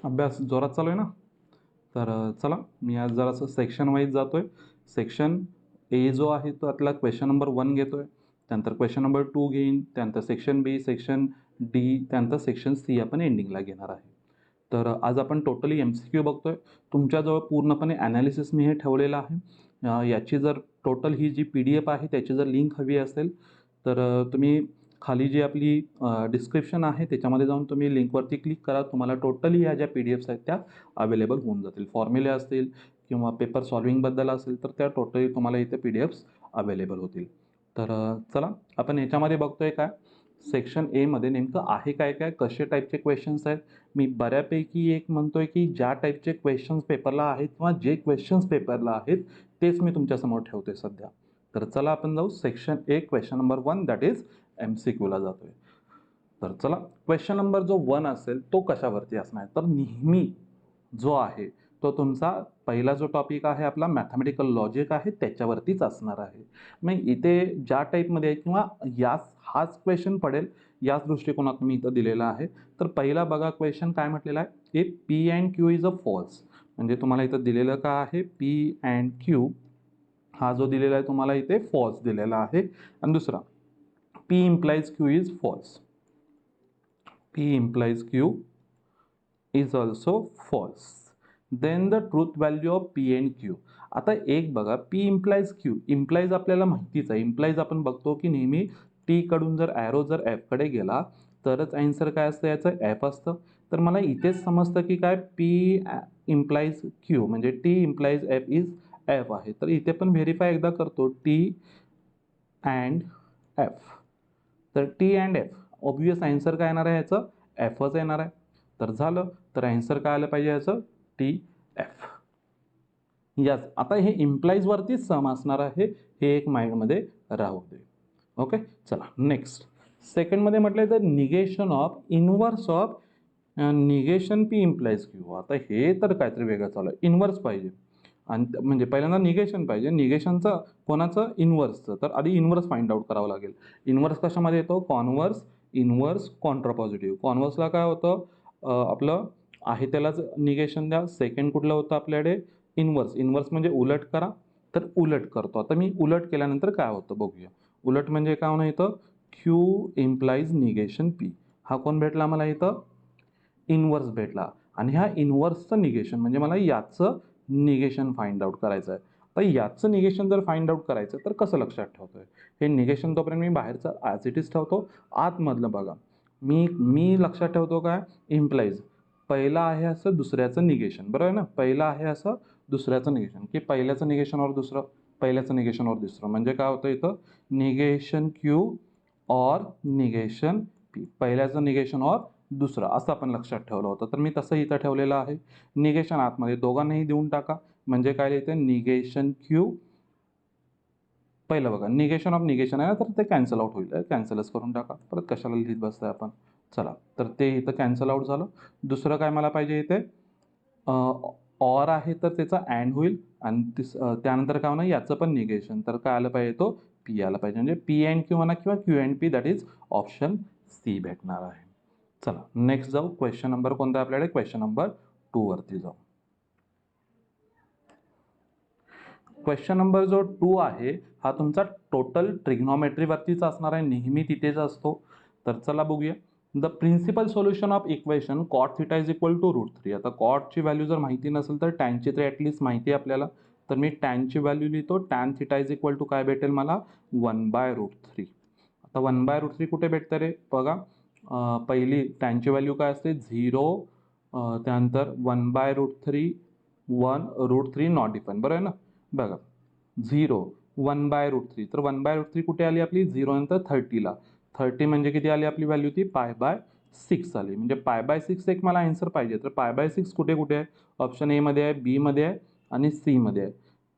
अभ्यास जोरात चालू आहे ना? तर चला मी आज जरासं सेक्शन वाईज जातोय. सेक्शन ए जो आहे तो त्यातला क्वेश्चन नंबर 1 घेतोय. त्यानंतर क्वेश्चन नंबर 2 घेईन. त्यानंतर सेक्शन बी, सेक्शन डी, त्यानंतर सेक्शन सी आपण एंडिंगला घेणार आहे. तर आज आपण टोटली एम-सी-क्यू बघतोय. तुमच्याजवळ पूर्णपणे ॲनालिसिस मी हे ठेवलेलं आहे. याची जर टोटल ही जी पी-डी-एफ आहे त्याची जर लिंक हवी असेल तर तुम्ही खाली जी आपली डिस्क्रिप्शन आहे त्याच्यामध्ये जाऊन तुम्ही लिंकवरती क्लिक करा. तुम्हाला टोटली ह्या ज्या पी-डी-एफ्स आहेत त्या अवेलेबल होऊन जातील. फॉर्म्युले असतील किंवा पेपर सॉल्व्हिंगबद्दल असेल तर त्या टोटली तुम्हाला इथे पी-डी-एफ्स अवेलेबल होतील. तर चला आपण याच्यामध्ये बघतोय काय सेक्शन एमध्ये नेमकं आहे काय काय, कसे टाईपचे क्वेश्चन्स आहेत. मी बऱ्यापैकी एक म्हणतोय की ज्या टाईपचे क्वेश्चन्स पेपरला आहेत किंवा जे क्वेश्चन्स पेपरला आहेत तेच मी तुमच्यासमोर ठेवतोय सध्या. तर चला आपण जाऊ section A question number 1 that is एम-सी-क्यूला जातोय. तर चला क्वेश्चन नंबर जो 1 असेल तो कशावरती असणार तर नेहमी जो आहे तो तुमचा पहिला जो टॉपिक आहे आपला मॅथेमॅटिकल लॉजिक आहे त्याच्यावरतीच असणार आहे. मग इथे ज्या टाईपमध्ये आहे किंवा हाच क्वेश्चन पडेल याच दृष्टिकोनातून मी इथं दिलेला आहे. तर पहिला बघा क्वेश्चन काय म्हटलेला आहे, A P and Q is a false. म्हणजे तुम्हाला इथं दिलेलं का आहे पी अँड क्यू हा जो दिलेला आहे तुम्हाला इथे फॉल्स दिलेला आहे. आणि दुसरा P implies Q is false. P implies Q is also false. Then the truth value of P and Q. आता एक बघा P implies Q. implies आपल्याला माहितीच आहे. implies आपण बघतो की नेहमी T कडून जर ॲरो जर F कडे गेला तरच आन्सर काय असतं याचं F असतं. तर मला इथेच समजतं की काय P implies Q म्हणजे T implies F is F आहे. तर इथे पण व्हेरीफाय एकदा करतो T and F. तर T and F obvious answer काय येणार आहे याचं एफच येणार आहे. तर झालं तर आन्सर काय आलं पाहिजे याचं टी एफ. यस आता हे इम्प्लाईजवरतीच सम असणार आहे हे एक माइंडमध्ये राहू दे. ओके चला नेक्स्ट सेकंडमध्ये म्हटलं तर negation of inverse of negation P implies Q. आता हे तर काहीतरी वेगळं चालू आहे. इनवर्स पाहिजे आणि म्हणजे पहिल्यांदा निगेशन पाहिजे. निगेशनचं कोणाचं इनवर्सचं. तर आधी इनवर्स फाइंड आउट करावं लागेल. इनवर्स कशामध्ये येतो कॉन्वर्स इनवर्स कॉन्ट्रापॉझिटिव्ह. कॉन्वर्सला काय होतं आपलं आहे त्यालाच निगेशन द्या. सेकंड कुठलं होतं आपल्याकडे इनवर्स. इनवर्स म्हणजे उलट करा. तर उलट करतो. आता मी उलट केल्यानंतर काय होतं बघूया. उलट म्हणजे काय होणं इथं क्यू इम्प्लाइज निगेशन पी. हा कोण भेटला मला इथं इनवर्स भेटला. आणि ह्या इनवर्सचं निगेशन म्हणजे मला याचं निगेशन फाइंड आउट करायचं आहे. तर याचं निगेशन जर फाइंड आउट करायचं तर कसं लक्षात ठेवतोय हे निगेशन तोपर्यंत मी बाहेरचं ॲज इट इज ठेवतो. आतमधलं बघा मी मी लक्षात ठेवतो काय इम्प्लाइज पहिला आहे असं दुसऱ्याचं निगेशन बरोबर आहे ना. पहिला आहे असं दुसऱ्याचं निगेशन की पहिल्याचं निगेशनवर दुसरं पहिल्याचं निगेशनवर दुसरं म्हणजे काय होतं इथं negation Q or negation P. पहिल्याचं निगेशन ऑर दुसरं असं आपण लक्षात ठेवलं होतं. तर मी तसं इथं ठेवलेलं आहे. निगेशन आतमध्ये दोघांनाही देऊन टाका म्हणजे काय लिहिते निगेशन क्यू. पहिलं बघा निगेशन ऑफ निगेशन आहे ना तर ते कॅन्सल आउट होईल. कॅन्सलच करून टाका परत कशाला लिहित बसतंय आपण. चला तर ते इथं कॅन्सल आउट झालं. दुसरं काय मला पाहिजे इथे ऑर आहे तर त्याचा अँड होईल आणि त्यानंतर काय होणार याचं पण निगेशन. तर काय आलं पाहिजे तो पी आला पाहिजे म्हणजे पी अँड क्यू म्हणा किंवा Q and P that is option C भेटणार आहे. चला नेक्स्ट जाऊ. क्वेश्चन नंबर कोणता आहे आपल्याकडे क्वेश्चन नंबर 2 वरती जाऊ. क्वेश्चन नंबर जो 2 आहे हा तुमचा टोटल ट्रिग्नॉमेट्रीवरतीच असणार आहे. नेहमी तिथेच असतो. तर चला बघूया. The principal solution of equation cot theta is equal to √3. आता कॉटची व्हॅल्यू जर माहिती नसेल तर टॅनची तर ॲटलिस्ट माहिती आहे आपल्याला. तर मी टॅनची व्हॅल्यू लिहितो. Tan theta is equal to काय भेटेल मला 1/√3. आता 1/√3 कुठे भेटतं रे बघा. पहिली टॅनची व्हॅल्यू काय असते 0 त्यानंतर 1/√3 1√3 नॉट डिफाईन बरोबर आहे ना. बघा 0 1/√3 तर 1/√3 कुठे आली आपली 0 नंतर 30ला. 30 म्हणजे किती आली आपली व्हॅल्यू ती π/6 आली. म्हणजे π/6 एक मला आन्सर पाहिजे. तर π/6 कुठे कुठे आहे ऑप्शन ए मध्ये आहे बी मध्ये आहे आणि सी मध्ये आहे.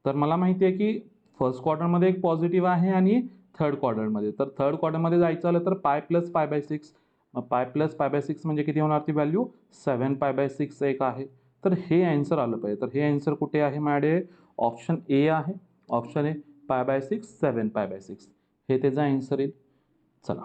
तर मला माहिती आहे की फर्स्ट क्वार्टरमध्ये एक पॉझिटिव्ह आहे आणि थर्ड क्वार्टरमध्ये. तर थर्ड क्वार्टरमध्ये जायचं आलं तर π + π/6 π + π/6 म्हणजे किती होणार ती व्हॅल्यू 7π/6 एक आहे. तर हे आन्सर आलं पाहिजे. तर हे आन्सर कुठे आहे माझ्याकडे ऑप्शन ए आहे. ऑप्शन ए π/6 7π/6 हे त्याचा आन्सर येईल. चला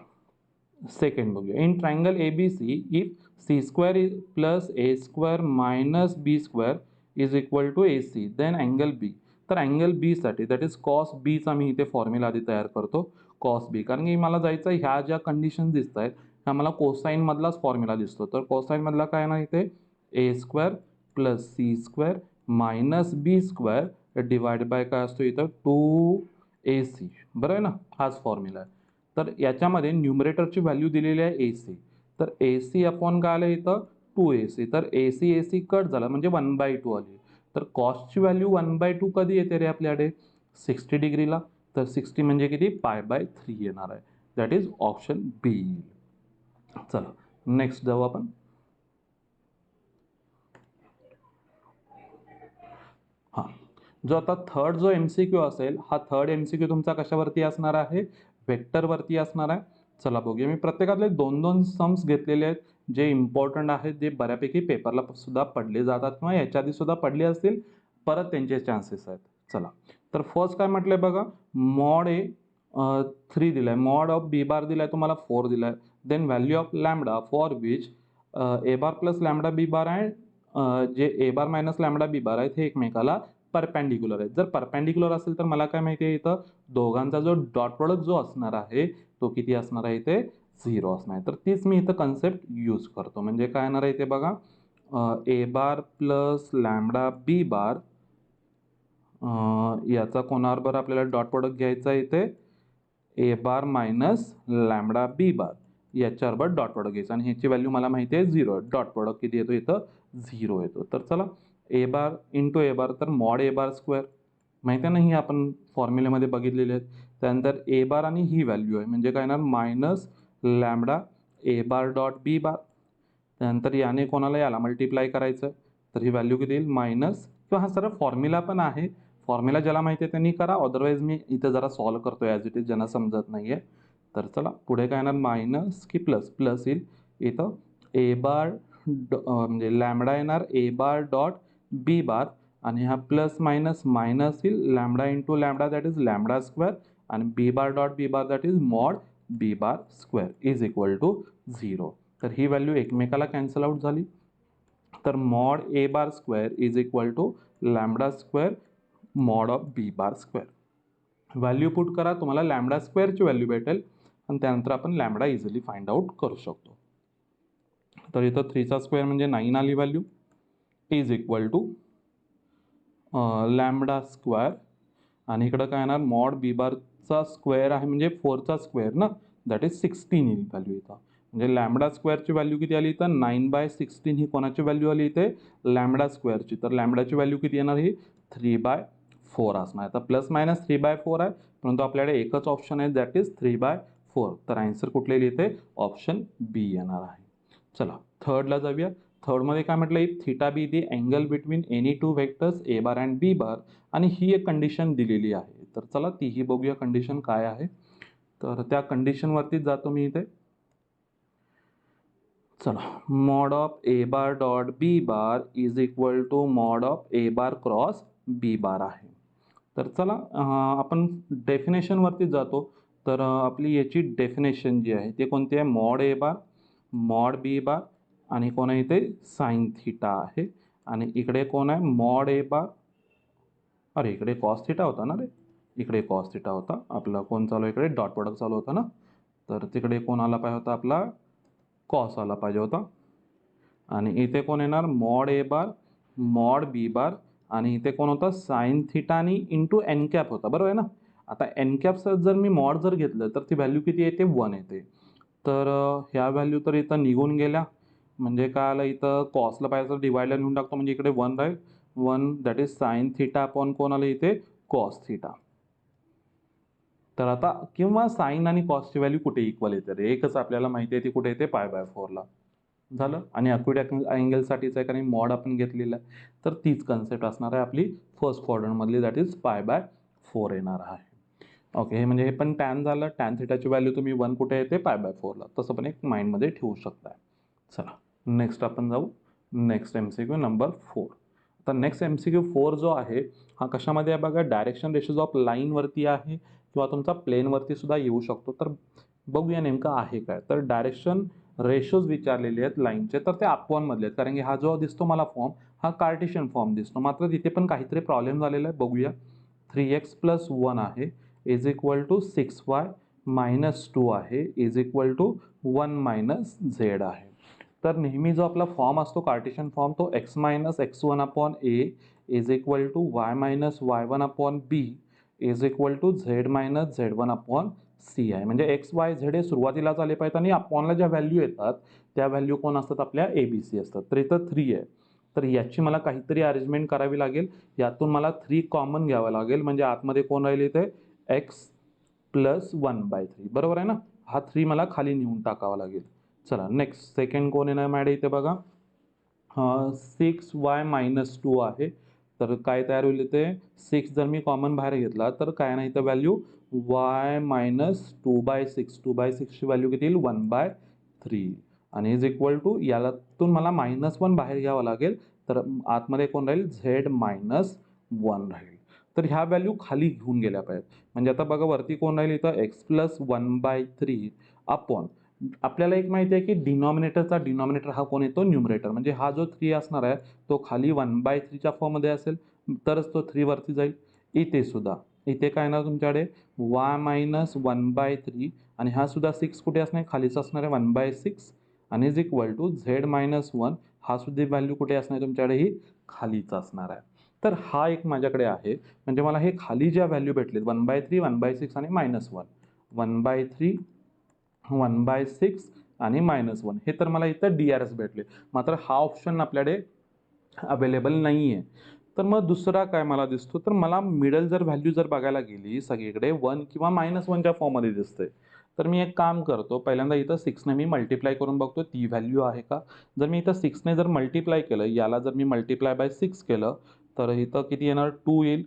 सेकंड बघूया. In triangle ABC if C square plus A square minus B square is equal to A C, then angle B. तर अँगल बीसाठी दॅट इज कॉस बीचा मी इथे फॉर्म्युला आधी तयार करतो, कॉस बी. कारण की मला जायचं ह्या ज्या कंडिशन दिसत आहेत ह्या मला कोसाईनमधलाच फॉर्म्युला दिसतो. तर कोसाईनमधला काय ना इथे A square plus C square minus B square divide by काय असतो इथं 2ac, बरं आहे ना, हाच फॉर्म्युला आहे. तर याच्यामध्ये न्यूमरेटरची व्हॅल्यू दिलेली आहे ac, तर ac अपॉन काय आलं इथं 2ac. तर ac कट झाला म्हणजे 1/2 आली. तर कॉस्टची व्हॅल्यू 1/2 कधी येते रे आपल्याकडे 60 डिग्रीला. तर 60 म्हणजे किती π/3 येणार आहे, दॅट इज ऑप्शन बी. चला नेक्स्ट जाऊ आपण. हां, जो आता थर्ड जो MCQ असेल हा थर्ड MCQ तुमचा कशावरती असणार आहे, वेक्टरवरती असणार आहे. चला बघूया. मी प्रत्येकातले 2-2 सम्स घेतलेले आहेत जे इम्पॉर्टंट आहेत, जे बऱ्यापैकी पेपरला सुद्धा पडले जातात किंवा याच्या आधी सुद्धा पडले असतील, परत त्यांचे चान्सेस आहेत. चला तर फर्स्ट काय म्हटलंय बघा, मॉड ए 3 दिलाय, मॉड ऑफ बी बार दिलाय तुम्हाला 4 दिलाय, then value of lambda for which A bar plus lambda B bar and J A bar minus lambda B बार आहेत हे एकमेकाला परपेंडिक्युलर आहेत. जर परपेंडिक्युलर असेल तर मला काय माहिती आहे इथं दोघांचा जो डॉट प्रोडक्ट जो असणार आहे तो किती असणार आहे इथे 0 असणार आहे. तर तीच मी इथं कन्सेप्ट यूज करतो. म्हणजे काय येणार आहे इथे बघा, ए बार प्लस लॅम्बडा बी बार याचा कोणावर बरं आपल्याला डॉट प्रोडक्ट घ्यायचा आहे इथे A bar minus lambda B bar याच्याबरोबर डॉट प्रोडक्ट घ्यायचा आणि ह्याची व्हॅल्यू मला माहिती आहे 0. डॉट प्रोडक्ट किती येतो इथं 0 येतो. तर चला ए बार इंटू ए बार, तर मॉड ए बार स्क्वेअर माहिती आहे ना, ही आपण फॉर्म्युलेमध्ये बघितलेली आहेत. त्यानंतर ए बार आणि ही व्हॅल्यू आहे म्हणजे काय येणार मायनस लॅम्बडा ए बार डॉट बी बार. त्यानंतर याने कोणाला याला मल्टिप्लाय करायचं, तर ही व्हॅल्यू किती येईल मायनस, किंवा हा सरळ फॉर्म्युला पण आहे, फॉर्म्युला ज्याला माहिती आहे त्यांनी करा, अदरवाईज मी इथं जरा सॉल्व करतो ॲज इट इज ज्यांना समजत नाही आहे. तर चला पुढे काय येणार मायनस की प्लस, प्लस येईल इथं ए बार म्हणजे लॅम्बडा येणार ए बार डॉट बी बार आणि हा प्लस मायनस मायनस येईल lambda into lambda that is lambda square आणि B bar dot B bar that is mod B bar square is equal to 0. तर ही व्हॅल्यू एकमेकाला कॅन्सल आउट झाली. तर mod A bar square is equal to lambda square mod of B bar square. Value put करा, तुम्हाला lambda स्क्वेअरची value भेटेल आणि त्यानंतर आपण लॅम्बडा इझिली फाइंड आउट करू शकतो. तर इथं 3चा स्क्वेअर म्हणजे 9 आली value is equal to lambda square आणि इकडं काय येणार मॉड बी बारचा स्क्वेअर आहे म्हणजे 4चा स्क्वेअर ना, दॅट इज 16 येईल व्हॅल्यू इथं. म्हणजे लॅम्बडा स्क्वेअरची व्हॅल्यू किती आली इथं 9/16 ही कोणाची व्हॅल्यू आली इथे लॅम्बडा स्क्वेअरची. तर लॅम्बडाची व्हॅल्यू किती येणार ही 3/4 असणार. आता प्लस मायनस 3/4 आहे परंतु आपल्याकडे एकच ऑप्शन आहे दॅट इज 3/4. तर आन्सर कुठले इथे ऑप्शन बी येणार आहे. चला थर्डला जाऊया. थर्डमध्ये काय म्हटलं if theta be the angle between any two vectors A bar and B bar आणि ही एक कंडिशन दिलेली आहे. तर चला तीही बघूया कंडिशन काय आहे. तर त्या कंडिशनवरतीच जातो मी इथे. चला mod of A bar dot B bar is equal to mod of A bar cross B bar आहे. तर चला आपण डेफिनेशनवरती जातो. तर आपली याची डेफिनेशन जी आहे ती कोणती आहे mod A bar mod B bar आणि कोण आहे इथे साइन थिटा आहे आणि इकडे कोण आहे मॉड ए बार, अरे इकडे कॉस थिटा होता ना रे, इकडे कॉस थिटा होता आपला, कोण चालू इकडे डॉट प्रोडक्ट चालू होता ना, तर तिकडे कोण आला पाहिजे होता आपला कॉस आला पाहिजे होता आणि इथे कोण येणार mod A bar mod B bar आणि इथे कोण होता साइन थिटा आणि इंटू एन कॅप होता, बरोबर आहे ना. आता एन कॅपचं जर मी मॉड जर घेतलं तर ती व्हॅल्यू किती येते 1 येते. तर ह्या व्हॅल्यू तर इथं निघून गेल्या म्हणजे काय आलं इथं कॉसला पाहिजे डिवाइडला नेऊन टाकतो म्हणजे इकडे 1 राहील 1 that is sine theta upon कोण आलं इथे कॉस थिटा. तर आता किंवा साइन आणि कॉसची व्हॅल्यू कुठे इक्वल येते रे, एकच आपल्याला माहिती आहे ती कुठे येते π/4ला झालं आणि अक्युरेट अँगलसाठीच आहे कारण मॉड आपण घेतलेला आहे. तर तीच कन्सेप्ट असणार आहे आपली फर्स्ट क्वाड्रंटमधली दॅट इज π/4 येणार आहे. ओके, हे म्हणजे हे पण टॅन झालं. टॅन थिटाची व्हॅल्यू तुम्ही 1 कुठे येते π/4ला, तसं पण एक माइंडमध्ये ठेवू शकताय. चला नेक्स्ट आपण जाऊ. Next MCQ number 4. आता नेक्स्ट MCQ 4 जो आहे हा कशामध्ये आहे बघा, डायरेक्शन रेशोज ऑफ लाईनवरती आहे किंवा तुमचा प्लेनवरती सुद्धा येऊ शकतो. तर बघूया नेमकं आहे काय. तर डायरेक्शन रेशोज विचारलेले आहेत लाईनचे, तर ते अपॉनमधले आहेत, कारण की हा जो दिसतो मला फॉर्म हा कार्टेशियन फॉर्म दिसतो. मात्र तिथे पण काहीतरी प्रॉब्लेम झालेला आहे, बघूया. 3x + 1 आहे इज इक्वल टू 6y - 2 आहे इज इक्वल टू 1 - z आहे. तर नेहमी जो आपला फॉर्म असतो कार्टेशियन फॉर्म, तो x - x1/a is equal to y - y1/b is equal to z - z1/c आहे. म्हणजे x y z हे सुरुवातीलाच आले पाहिजेत आणि अपॉनला ज्या व्हॅल्यू येतात त्या व्हॅल्यू कोण असतात आपल्या ABC असतात. तर इथं 3 आहे, तर याची मला काहीतरी अरेंजमेंट करावी लागेल. यातून मला 3 कॉमन घ्यावं लागेल, म्हणजे आतमध्ये कोण राहील इथे x + 1/3 बरोबर आहे ना. हा 3 मला खाली नेऊन टाकावा लागेल. चला नेक्स्ट सेकंड कोण येणार मॅडम इथे बघा. 6y - 2 आहे, तर काय तयार होईल इथे 6 जर मी कॉमन बाहेर घेतला तर काय नाही तर व्हॅल्यू y - 2/6 2/6 ची व्हॅल्यू किती येईल 1/3 आणि इज इक्वल टू यालातून मला -1 बाहेर घ्यावं लागेल, तर आतमध्ये कोण राहील z - 1 राहील. तर ह्या व्हॅल्यू खाली घेऊन गेल्या पाहिजेत. म्हणजे आता बघा वरती कोण राहील इथं x + 1/3 अपॉन आपल्याला एक माहिती आहे की डिनॉमिनेटरचा डिनॉमिनेटर हा कोण येतो न्यूमरेटर, म्हणजे हा जो 3 असणार आहे तो खाली 1/3च्या फॉर्ममध्ये असेल तरच तो 3 वरती जाईल. इथे सुद्धा इथे काय येणार तुमच्याकडे y - 1/3 आणि हा सुद्धा 6 कुठे असणार खालीच असणार आहे 1/6 आणि इज इक्वल टू z - 1 हा सुद्धा व्हॅल्यू कुठे असणार आहे तुमच्याकडे ही खालीच असणार आहे. तर हा एक माझ्याकडे आहे, म्हणजे मला हे खाली ज्या व्हॅल्यू भेटलेत 1/3 1/6 आणि -1 1/3 1/6 आणि -1 हे तर मला इथं DRS भेटले. मात्र हा ऑप्शन आपल्याकडे अवेलेबल नाही आहे. तर मग दुसरा काय मला दिसतो, तर मला मिडल जर व्हॅल्यू जर बघायला गेली सगळीकडे 1 किंवा -1च्या फॉर्ममध्ये दिसते. तर मी एक काम करतो, पहिल्यांदा इथं 6ने मी मल्टिप्लाय करून बघतो ती व्हॅल्यू आहे का. जर मी इथं 6ने जर मल्टिप्लाय केलं, याला जर मी मल्टिप्लाय बाय 6 केलं तर इथं किती येणार 2 येईल,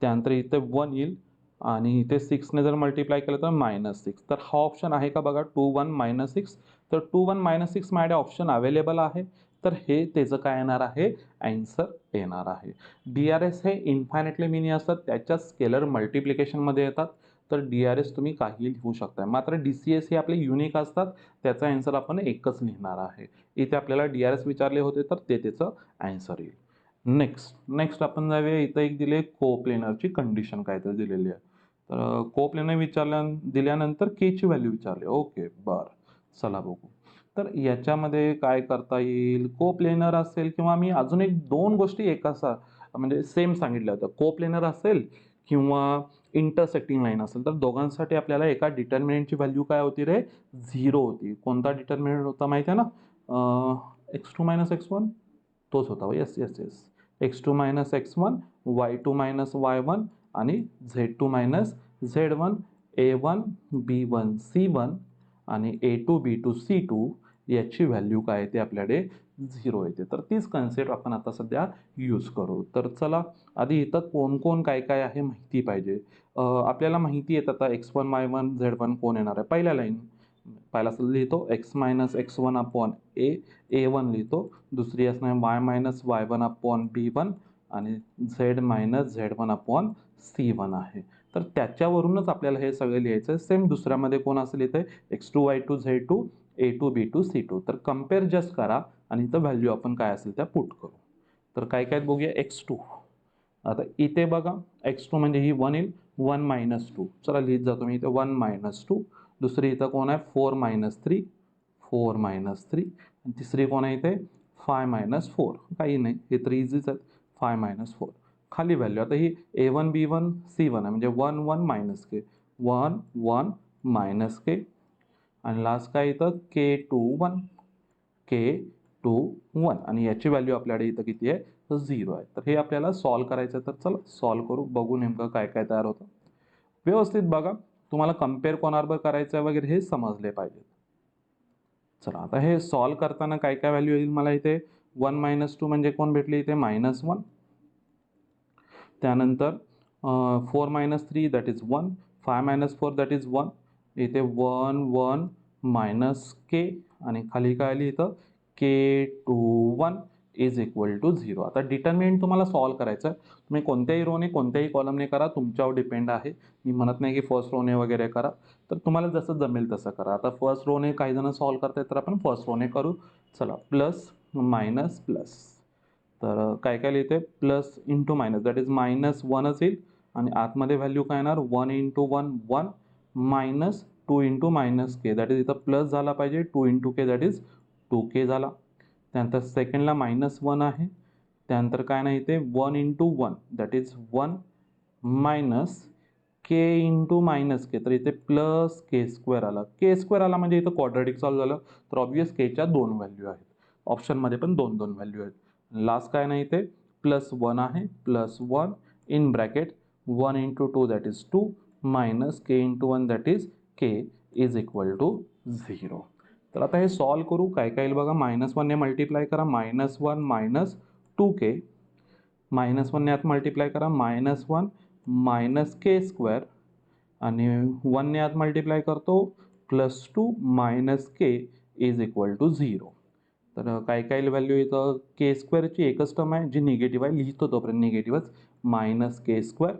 त्यानंतर इथे 1 येईल आणि इथे 6ने जर मल्टिप्लाय केलं तर -6. तर हा ऑप्शन आहे का बघा 2 1 -6. तर 2 1 -6 माझ्याकडे ऑप्शन अवेलेबल आहे. तर हे त्याचं काय येणार आहे ॲन्सर येणार आहे. DRS हे इन्फायनेटली मिनी असतात, त्याच्या स्केलर मल्टिप्लिकेशनमध्ये येतात. तर DRS तुम्ही काहीही लिहू शकता. मात्र DCS हे आपले युनिक असतात, त्याचा ॲन्सर आपण एकच लिहिणार आहे. इथे आपल्याला DRS विचारले होते तर ते त्याचं ॲन्सर येईल. नेक्स्ट आपण जाऊया. इथं एक दिले कोप्लेनरची कंडिशन काहीतरी दिलेली आहे. तर कोप्लेनर दिल्यानंतर केची व्हॅल्यू विचारली. ओके बरं, चला बघू. तर याच्यामध्ये काय करता येईल, कोप्लेनर असेल किंवा मी अजून एक 2 गोष्टी म्हणजे सेम सांगितल्या होत्या. कोप्लेनर असेल किंवा इंटरसेक्टिंग लाईन असेल, तर दोघांसाठी आपल्याला एका डिटर्मिनंटची व्हॅल्यू काय होती रे 0 होती. कोणता डिटर्मिनंट होता माहिती आहे ना, x2 - x1 तोच होता. Yes yes yes, x2 - x1 y2 - y1 आणि z2 - z1 a1 b1 c1 आणि a2 b2 c2 याची व्हॅल्यू काय येते आपल्याकडे 0 येते. तर तीच कन्सेप्ट आपण आता सध्या यूज करू. तर चला आधी इथं कोण काय काय आहे माहिती पाहिजे. आपल्याला माहिती आहे आता x1 y1 z1 कोण येणार आहे. पहिला लिहितो x - x1/a a1 लिहितो. दुसरी असणार y - y1/b1 आणि z - z1/c1 आहे. तर त्याच्यावरूनच आपल्याला हे सगळं लिहायचं आहे. सेम दुसऱ्यामध्ये कोण असेल इथे x2 y2 z2 a2 b2 c2. तर कम्पेअर जस्ट करा आणि इथं व्हॅल्यू आपण काय असेल त्या पुट करू. तर काय काय बघूया. x2 आता इथे बघा x2 म्हणजे ही 1 येईल 1 - 2. चला लिहित जातो मी इथे 1 - 2. दुसरी इथं कोण आहे 4 - 3 4 - 3 आणि तिसरी कोण आहे इथे 5 - 4. काही नाही, हे तर इझीच आहेत. 5 - 4 खाली व्हॅल्यू. आता ही a1 b1 c1 आहे, म्हणजे 1 1 - k 1 1 - k आणि लास्ट काय इथं k2 1 आणि याची व्हॅल्यू आपल्याकडे इथं किती आहे तर 0 आहे. तर हे आपल्याला सॉल्व करायचं आहे. तर चला सॉल्व करू, बघू नेमकं काय काय तयार होतं. व्यवस्थित बघा, तुम्हाला कम्पेअर कोणाबरोबर करायचं आहे वगैरे हे समजले पाहिजे. चला आता हे सॉल्व करताना काय काय व्हॅल्यू येईल मला इथे 1 - 2 म्हणजे कोण भेटली इथे -1. त्यानंतर 4 - 3 दॅट इज 1 5 - 4 दॅट इज 1 इथे 1 1 - k आणि खाली काय आली इथं k2 1 इज इक्वल टू 0. आता डिटर्मिनंट तुम्हाला सॉल्व करायचं आहे. तुम्ही कोणत्याही रोने कोणत्याही कॉलमने करा, तुमच्यावर डिपेंड आहे. मी म्हणत नाही की फर्स्ट रोने वगैरे करा, तर तुम्हाला जसं जमेल तसं करा. आता फर्स्ट रोने काही जण सॉल्व करतायत, तर आपण फर्स्ट रोने करू. चला, प्लस मायनस प्लस. तर काय काय लिहिते, plus into minus, that is -1च येईल आणि आतमध्ये व्हॅल्यू काय येणार, 1 into 1 1 minus 2 into minus K, that is इथं प्लस झाला पाहिजे, 2 into K that is 2k झाला. त्यानंतर सेकंडला -1 आहे. त्यानंतर काय नाही इथे 1 into 1 that is 1 minus K into minus के, तर इथे प्लस के स्क्वेअर आला. के स्क्वेअर आला म्हणजे इथं क्वाड्रॅटिक सॉल्व झालं, तर ऑब्वियस केच्या 2 व्हॅल्यू आहेत. ऑप्शनमध्ये पण 2 2 व्हॅल्यू आहेत. लास्ट काय नाही इथे +1 आहे, +1 in bracket 1 into 2 that is 2 minus K into 1 that is K is equal to 0. तर आता हे सॉल्व करू. काय काय येईल बघा, -1ने मल्टिप्लाय करा, -1 मायनस 2k, -1ने आत मल्टिप्लाय करा, -1 मायनस के स्क्वेअर आणि 1ने आत मल्टिप्लाय करतो, +2 minus K is equal to 0. तर काय काय व्हॅल्यू इथं के स्क्वेअरची एकच टर्म आहे जी निगेटिव्ह आहे, लिहितो तोपर्यंत निगेटिव्हच, मायनस के स्क्वेअर.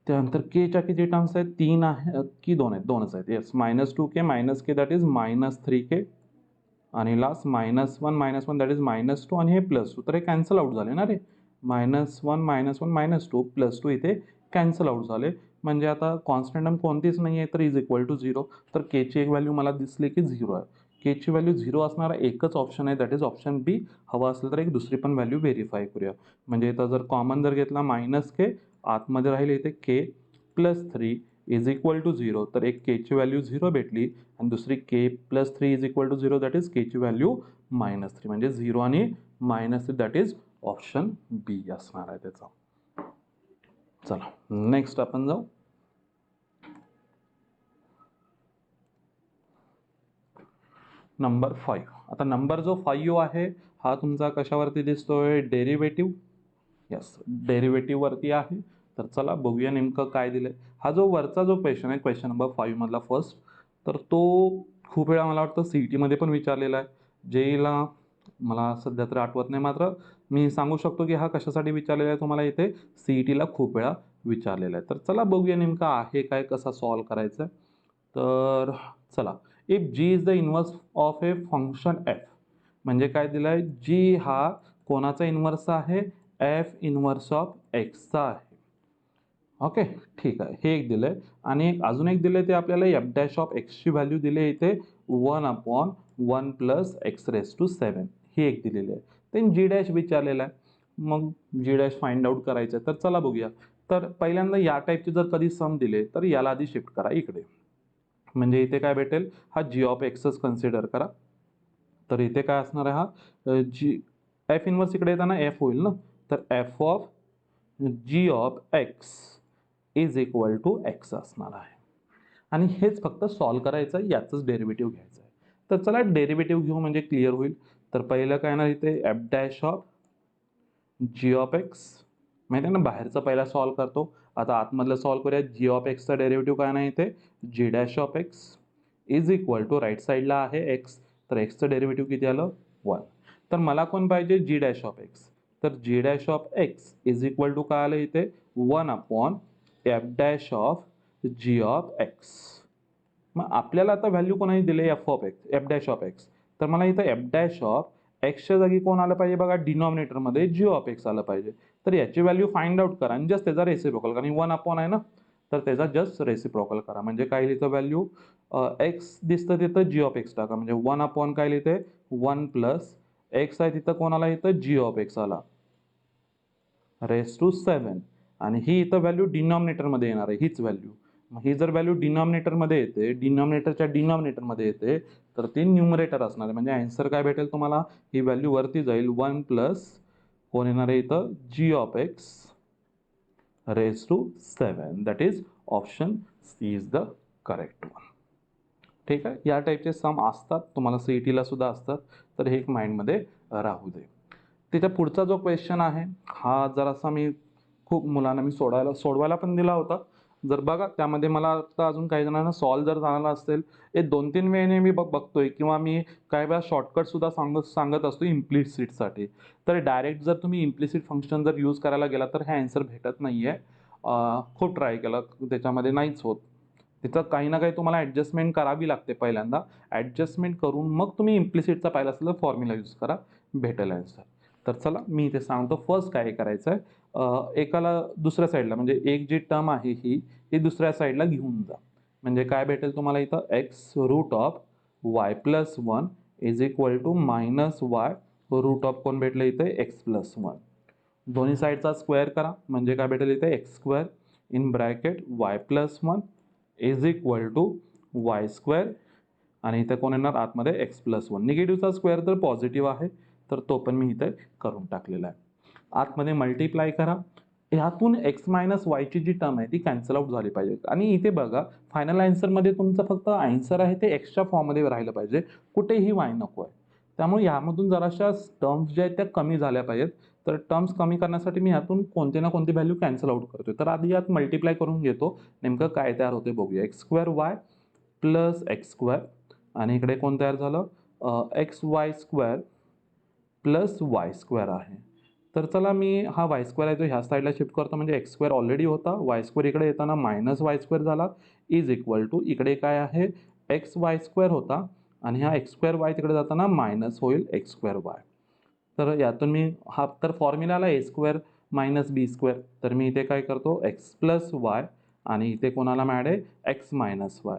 त्यानंतर केच्या किती टर्म्स आहेत, 3 आहेत की 2 आहेत, 2च आहेत. Yes, -2k minus K that is -3k आणि लास्ट -1 दॅट इज -2 आणि हे +2, तर हे कॅन्सल आउट झाले ना रे. -1 -2 +2 इथे कॅन्सल आउट झाले, म्हणजे आता कॉन्स्टंट टर्म कोणतीच नाही आहे, तर इज इक्वल टू 0. तर केची एक व्हॅल्यू मला दिसली की 0 आहे. केची व्हॅल्यू 0 असणारा एकच ऑप्शन आहे, दॅट इज ऑप्शन बी. हवा असेल तर एक दुसरी पण व्हॅल्यू व्हेरीफाय करूया. म्हणजे इथं जर कॉमन जर घेतला -k, आतमध्ये राहिले इथे k +3 इज इक्वल टू 0, तर एक केची व्हॅल्यू 0 भेटली आणि दुसरी k +3 is equal to 0, that is केची व्हॅल्यू -3, म्हणजे 0 आणि -3 दॅट इज ऑप्शन बी असणार आहे त्याचा. चला नेक्स्ट आपण जाऊ. नंबर 5. आता नंबर जो 5 आहे हा तुमचा कशावरती दिसतोय, डेरिव्हेटिव्ह. यस, डेरिव्हेटिव्ह वरती आहे. तर चला बघूया नेमकं काय दिलंय. हा जो वरचा जो क्वेश्चन आहे, क्वेश्चन नंबर 5 मधला फर्स्ट, तर तो खूप वेळा मला वाटतं CET मध्ये पण विचारलेला आहे. JEEला मला सध्या तर आठवत नाही, मात्र मी सांगू शकतो की हा कशासाठी विचारलेला आहे तुम्हाला, इथे CETला खूप वेळा विचारलेला आहे. तर चला बघूया नेमका आहे काय, कसा सॉल्व करायचा आहे. तर चला, if G is the inverse of a function F, म्हणजे काय दिलंय, जी हा कोणाचा इन्व्हर्स आहे, एफ इन्व्हर्स ऑफ एक्सचा आहे. ओके, ठीक आहे, हे एक दिलंय. आणि अजून एक दिलंय, ते आपल्याला एफ डॅश ऑफ एक्सची व्हॅल्यू दिली इथे 1/1 + x⁻⁷ ही एक दिलेली आहे. then जी डॅश विचारलेला आहे, मग जी डॅश फाइंड आउट करायचं आहे. तर चला बघूया. तर पहिल्यांदा या टाईपचे जर कधी सम दिले तर याला आधी शिफ्ट करा इकडे, म्हणजे इथे काय भेटेल, हा जी ऑफ एक्सच कन्सिडर करा. तर इथे काय असणार आहे, हा जी एफ इन्व्हर्स इकडे येताना एफ होईल ना, तर F of G of X is equal to X असणार आहे. आणि हेच फक्त सॉल्व करायचं आहे, याचंच डेरिव्हेटिव्ह घ्यायचं आहे. तर चला डेरिव्हेटिव्ह घेऊ म्हणजे क्लिअर होईल. तर पहिलं काय ना, इथे F dash of G of X, माहिती आहे ना, बाहेरचं पहिला सॉल्व करतो. आता आतमधलं सॉल्व करूया. जी ऑफ एक्सचा डेरिव्हेटिव्ह काय नाही, इथे G dash of X is equal to, right साईडला आहे एक्स, तर एक्सचं डेरिव्हेटिव्ह किती आलं, 1. तर मला कोण पाहिजे, जी डॅश ऑफ एक्स. तर G dash of X is equal to काय आलं इथे, 1/एफ dash of G of X. मग आपल्याला आता व्हॅल्यू कोणाही दिले, F of X, F dash of X. तर मला इथं एफ डॅश ऑफ एक्सच्या जागी कोण आलं पाहिजे बघा, डिनॉमिनेटरमध्ये जी ऑफ एक्स आलं पाहिजे. तर याची व्हॅल्यू फाइंड आउट करा आणि जस्ट त्याचा रेसिप्रोकल, कारण 1 आहे ना, तर त्याचा जस्ट रेसिप्रोकल करा. म्हणजे काय लिहितं व्हॅल्यू, एक्स दिसतं तिथं जी ऑफ एक्स टाका, म्हणजे 1 काय लिहिते, 1 + एक्स आहे तिथं कोण आला, इथं जी ऑफ एक्स आला ⁻⁷. आणि ही इथं व्हॅल्यू डिनॉमिनेटरमध्ये येणार आहे, हीच व्हॅल्यू. मग ही जर व्हॅल्यू डिनॉमिनेटरमध्ये येते, डिनॉमिनेटरच्या डिनॉमिनेटरमध्ये येते, तर ती न्यूमरेटर असणार आहे. म्हणजे आन्सर काय भेटेल तुम्हाला, ही व्हॅल्यू वरती जाईल, 1 + कोण येणार आहे इथं, G of X ⁻⁷. That is option C is the correct one. ठीक आहे, या टाईपचे सम असतात तुम्हाला, CETला सुद्धा असतात, तर हे एक माइंडमध्ये राहू दे. त्याच्या पुढचा जो क्वेश्चन आहे, हा जरासा मी खूप मुलांना मी सोडवायला पण दिला होता, जर बघा त्यामध्ये मला आता अजून काही जणांना सॉल्व जर झाला असेल, हे 2-3 वेळेने मी बघतोय किंवा मी काही वेळा शॉर्टकट सुद्धा सांगत असतो इम्प्लिसिटसाठी. तर डायरेक्ट जर तुम्ही इम्प्लिसिट फंक्शन जर यूज करायला गेला तर हे आन्सर भेटत नाहीये. खूप ट्राय केलं त्याच्यामध्ये नाहीच होत. तिथं काही ना काही तुम्हाला ॲडजस्टमेंट करावी लागते पहिल्यांदा. ॲडजस्टमेंट करून मग तुम्ही इम्प्लिसिटचा पाहिला असेल तर फॉर्म्युला यूज करा, भेटेल आन्सर. तर चला मी इथे सांगतो फर्स्ट काय करायचं आहे. एकाला दुसऱ्या साईडला म्हणजे एक जी टर्म आहे ही दुसऱ्या साईडला घेऊन जा. म्हणजे काय भेटेल तुम्हाला इथं X root of Y plus 1 is equal to minus Y root of कोण भेटलं इथे एक्स प्लस 1. दोन्ही साईडचा स्क्वेअर करा म्हणजे काय भेटेल इथे X square in bracket Y plus 1 is equal to Y square आणि इथे कोण येणार आतमध्ये एक्स प्लस 1. निगेटिव्हचा स्क्वेअर तर पॉझिटिव्ह आहे तर तो पण मी इथे करून टाकलेला आहे. आतमध्ये मल्टिप्लाय करा. ह्यातून एक्स मायनस वायची जी टर्म आहे ती कॅन्सल आउट झाली पाहिजे. आणि इथे बघा फायनल आन्सरमध्ये तुमचं फक्त आन्सर आहे ते एक्सच्या फॉर्ममध्ये राहिलं पाहिजे, कुठेही वाय नको आहे. त्यामुळे यामधून जराशा टर्म्स ज्या आहेत त्या कमी झाल्या पाहिजेत. तर टर्म्स कमी करण्यासाठी मी ह्यातून कोणते ना कोणती व्हॅल्यू कॅन्सल आउट करतोय. तर आधी यात मल्टिप्लाय करून घेतो, नेमकं काय तयार होते बघूया. X square Y plus x square आणि इकडे कोण तयार झालं x Y square plus y square आहे. तर चला मी हा वाय स्क्वेअर आहे तो ह्या साईडला शिफ्ट करतो म्हणजे एक्स स्क्वेअर ऑलरेडी होता, वाय स्क्वेअर इकडे येताना मायनस वाय स्क्वेअर झाला इज इक्वल टू इकडे काय आहे एक्स वाय स्क्वेअर होता आणि हा एक्स स्क्वेअर वाय तिकडे जाताना मायनस होईल एक्स स्क्वेअर वाय. तर यातून मी हा तर फॉर्म्युलाला ए स्क्वेअर मायनस बी स्क्वेअर. तर मी इथे काय करतो एक्स प्लस वाय आणि इथे कोणाला मॅड आहे एक्स मायनस वाय.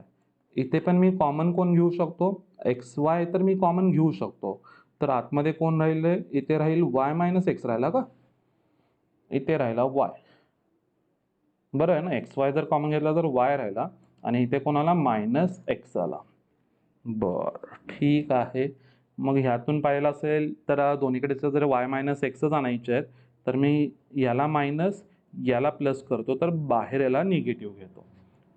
इथे पण मी कॉमन कोण घेऊ शकतो एक्स वाय, तर मी कॉमन घेऊ शकतो. तर आतमध्ये कोण राहिले इथे राहील वाय मायनस एक्स राहिला का, इथे राहिला वाय. बरं आहे ना, एक्स वाय जर कॉमन घेतला तर वाय राहिला आणि इथे कोणाला मायनस एक्स आला. बरं ठीक आहे. मग ह्यातून पाहिलं असेल तर दोन्हीकडेचं जर वाय मायनस एक्सच आणायचे आहेत तर मी याला मायनस याला प्लस करतो तर बाहेर याला निगेटिव्ह घेतो.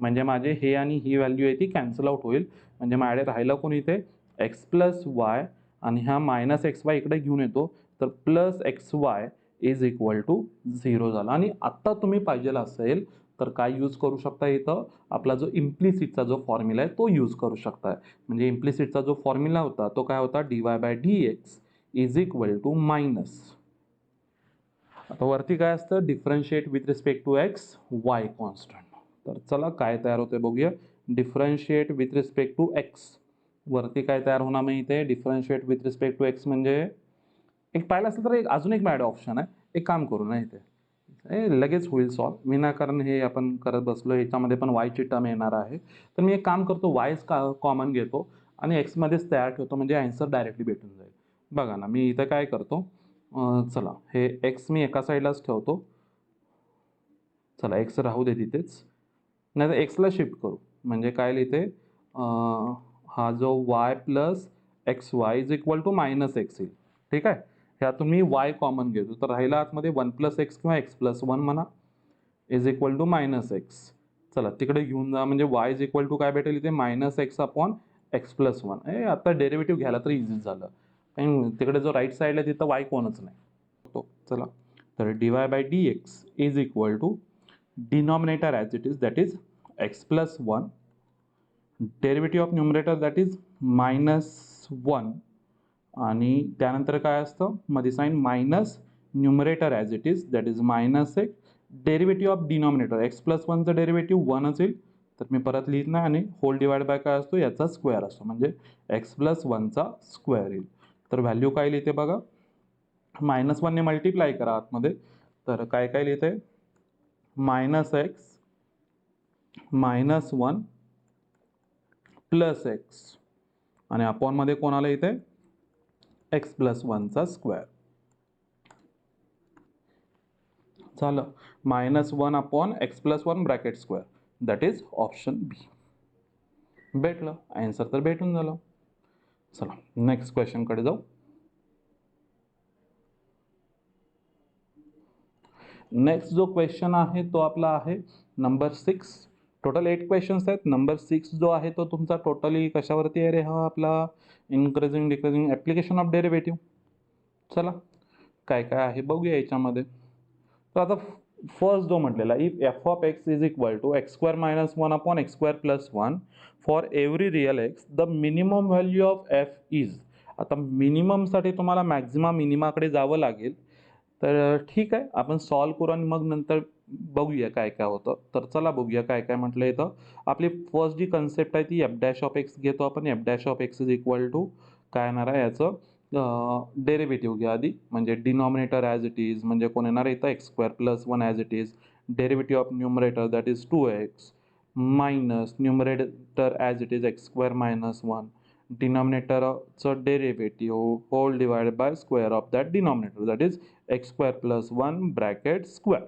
म्हणजे माझे हे आणि ही व्हॅल्यू आहे ती कॅन्सल आउट होईल. म्हणजे माझ्याकडे राहिलं कोण इथे एक्स प्लस वाय आणि हा मायनस एक्स वाय इकडे घेऊन येतो तर plus X Y is equal to 0 झाला. आणि आत्ता तुम्ही पाहिजेला असेल तर काय यूज करू शकता इथं आपला जो इम्प्लिसिटचा जो फॉर्म्युला आहे तो यूज करू शकता. म्हणजे इम्प्लिसिटचा जो फॉर्म्युला होता तो काय होता dy by D X is equal to minus. आता वरती काय असतं differentiate with respect to X Y constant. तर चला काय तयार होते बघूया. Differentiate with respect to X वरती काय तयार होणार मग इथे differentiate with respect to X म्हणजे एक पाहिलं असेल तर एक अजून एक मॅड ऑप्शन आहे. एक काम करू ना इथे लगेच होईल सॉल्व विनाकारण हे आपण करत बसलो. ह्याच्यामध्ये पण वायची टर्म येणार आहे तर मी एक काम करतो वायच कॉमन घेतो आणि एक्समध्येच तयार ठेवतो म्हणजे आन्सर डायरेक्टली भेटून जाईल. बघा ना मी इथं काय करतो चला हे एक्स मी एका साईडलाच ठेवतो. चला एक्स राहू दे तिथेच, नाही तर एक्सला शिफ्ट करू म्हणजे काय लिहिते हा जो Y plus X Y is equal to minus X येईल. ठीक आहे. ह्यातून मी वाय कॉमन घेतो तर राहिला आतमध्ये 1 प्लस एक्स किंवा एक्स प्लस 1 म्हणा is equal to minus X. चला तिकडे घेऊन जा म्हणजे वाय इज इक्वल टू काय भेटेल इथे minus x upon X plus 1. आता डेरिव्हेटिव्ह घ्यायला तर इझीच झालं कारण तिकडे जो राईट साईडला तिथं वाय कोणच नाही. चला तर dy by D X is equal to denominator as it is that is X plus 1 derivative of numerator that is minus 1 आणि त्यानंतर काय असतं मध्ये sign minus numerator as it is that is minus एक derivative of denominator X plus 1चं derivative 1 असेल तर मी परत लिहित नाही आणि होल डिवाइड बाय काय असतो याचा स्क्वेअर असतो म्हणजे एक्स प्लस 1चा स्क्वेअर येईल. तर व्हॅल्यू काय लिहिते बघा मायनस 1ने मल्टिप्लाय करा आतमध्ये तर काय काय लिहिते minus X minus 1 plus X आणि अपॉनमध्ये कोणाला येते एक्स प्लस 1चा स्क्वेअर. झालं minus 1 upon X plus 1 bracket square that is option B. भेटलं आन्सर तर भेटून झालं. चला नेक्स्ट क्वेश्चनकडे जाऊ. नेक्स्ट जो क्वेश्चन आहे तो आपला आहे नंबर 6. टोटल 8 क्वेश्चन्स आहेत. नंबर 6 जो आहे तो तुमचा टोटली कशावरती आहे रे हा आपला increasing decreasing application of derivative. चला काय काय आहे बघूया याच्यामध्ये. तर आता फर्स्ट जो म्हटलेला if F of X is equal to X square minus one upon X square plus one for every real X the minimum value of F is. आता मिनिममसाठी तुम्हाला मॅक्झिमम मिनिमाकडे जावं लागेल. तर ठीक आहे, आपण सॉल्व करू आणि मग नंतर बघूया काय काय होतं. तर चला बघूया काय काय म्हटलं इथं. आपली फर्स्ट जी कन्सेप्ट आहे ती एफ डॅश ऑफ एक्स घेतो आपण. F dash of X is equal to काय येणार आहे याचं डेरिव्हेटिव्ह घ्या आधी, म्हणजे डिनॉमिनेटर ॲज इट इज म्हणजे कोण येणार इथं X square plus one as it is. Derivative of numerator that is 2x minus numerator as it is X square minus one. डिनॉमिनेटरचं derivative whole divided by square of that denominator that is X square plus one bracket square.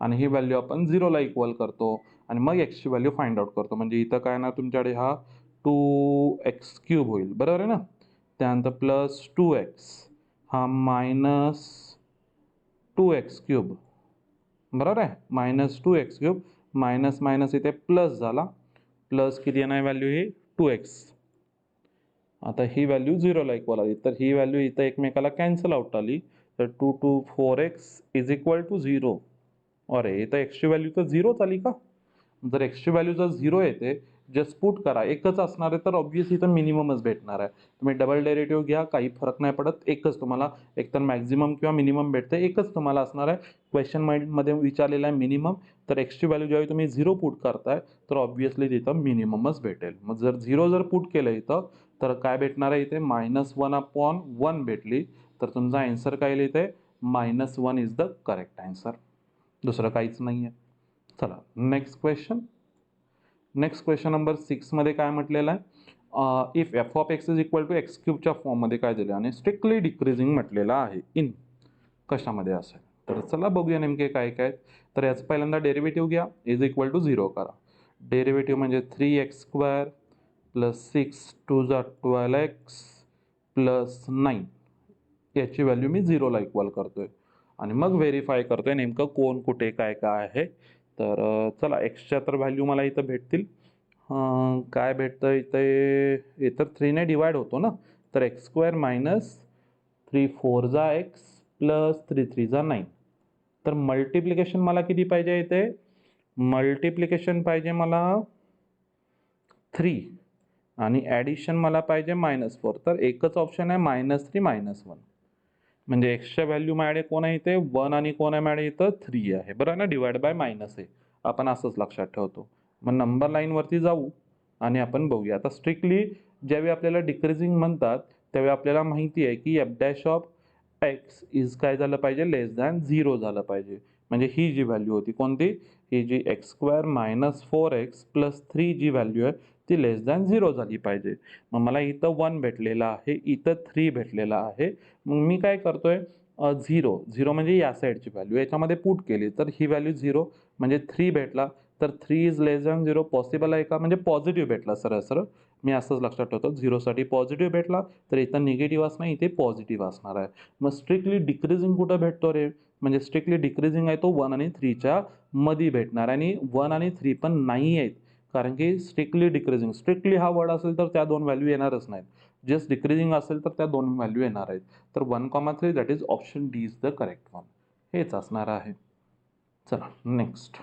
आणि ही value आपण 0ला equal करतो आणि मग एक्सची value find out करतो. म्हणजे इथं काय ना तुमच्याकडे हा 2x³ होईल, बरोबर आहे ना. त्यानंतर प्लस 2x हा मायनस 2x³, बरोबर आहे. मायनस 2x³ मायनस मायनस इथे प्लस झाला. प्लस किती येणार व्हॅल्यू ही 2x. आता ही व्हॅल्यू 0ला इक्वल आली तर ही व्हॅल्यू इथं एकमेकाला कॅन्सल आउट आली. तर 2 2 4x इज इक्वल टू 0. अरे इथं एक्सची व्हॅल्यू तर 0च आली का. जर एक्सची व्हॅल्यू जर 0 येते जस्ट पुट करा, एकच असणार आहे तर ऑब्व्हियसली इथं मिनिममच भेटणार आहे. तुम्ही डबल डेरिव्हेटिव्ह घ्या, काही फरक नाही पडत, एकच तुम्हाला एकतर मॅक्झिमम किंवा मिनिमम भेटते, एकच तुम्हाला असणार आहे. क्वेश्चन मध्ये विचारलेला आहे मिनिमम, तर एक्सची व्हॅल्यू ज्यावेळी तुम्ही 0 पुट करताय तर ऑब्व्हियसली तिथं मिनिममच भेटेल. मग जर 0 जर पुट केलं इथं तर काय भेटणार आहे इथे -1/1 भेटली. तर तुमचा आन्सर काय येईल इथे -1 इज द करेक्ट आन्सर, दुसरं काहीच नाही आहे. चला next question. Next question number 6 मध्ये काय म्हटलेलं आहे, if F of X is equal to x³ फॉर्ममध्ये काय दिलं आणि स्ट्रिक्टली डिक्रीजिंग म्हटलेलं आहे इन कशामध्ये असेल. तर चला बघूया नेमके काय काय. तर याचं पहिल्यांदा डेरिव्हेटिव्ह घ्या, इज इक्वल टू 0 करा. डेरिव्हेटिव्ह म्हणजे 3x² प्लस 6 2 12x प्लस 9 याची व्हॅल्यू मी 0ला इक्वल करतोय आणि मग व्हेरीफाय करतोय नेमकं कोण कुठे काय काय आहे. तर चला एक्सच्या तर व्हॅल्यू मला इथं भेटतील. काय भेटतं इथं 3ने डिवाइड होतो ना, तर x² मायनस 3 4 जा x प्लस 3 3 जा 9. तर मल्टिप्लिकेशन मला किती पाहिजे इथे, मल्टिप्लिकेशन पाहिजे मला 3 आणि ॲडिशन मला पाहिजे -4. तर एकच ऑप्शन आहे -3 -1. म्हणजे एक्सच्या व्हॅल्यू माझ्याकडे कोण आहे इथे 1 आणि कोण आहे माझ्याकडे इथं 3 आहे, बरोबर ना. डिवाइड बाय मायनस आहे, आपण असंच लक्षात ठेवतो. मग नंबर लाईनवरती जाऊ आणि आपण बघूया. आता स्ट्रिक्टली ज्यावेळी आपल्याला डिक्रीजिंग म्हणतात त्यावेळी आपल्याला माहिती आहे की F dash of X is काय झालं पाहिजे लेस दॅन 0 झालं पाहिजे. म्हणजे ही जी व्हॅल्यू होती कोणती, ही जी x² मायनस 4x प्लस 3 जी व्हॅल्यू आहे ती लेस दॅन 0 झाली पाहिजे. मग मला इथं 1 भेटलेला आहे, इथं 3 भेटलेला आहे. मग मी काय करतोय 0 म्हणजे या साईडची व्हॅल्यू याच्यामध्ये पुट केली तर ही व्हॅल्यू 0 म्हणजे 3 भेटला. तर 3 इज लेस दॅन 0 पॉसिबल आहे का, म्हणजे पॉझिटिव्ह भेटला सरळ सरळ. मी असंच लक्षात ठेवतो 0साठी पॉझिटिव्ह भेटला तर इथं निगेटिव्ह असणार, इथे पॉझिटिव्ह असणार आहे. मग स्ट्रिक्टली डिक्रीजिंग कुठं भेटतो रे, म्हणजे स्ट्रिक्टली डिक्रीजिंग आहे तो 1 आणि 3च्या मध्ये भेटणार आणि 1 आणि 3 पण नाही आहेत. कारण की स्ट्रिक्टली डिक्रीजिंग, स्ट्रिक्टली हा वर्ड असेल तर त्या दोन व्हॅल्यू येणारच नाहीत. जस्ट डिक्रीजिंग असेल तर त्या दोन व्हॅल्यू येणार आहेत. तर 1,3 that is option D is the correct one, हेच असणार आहे. चला next.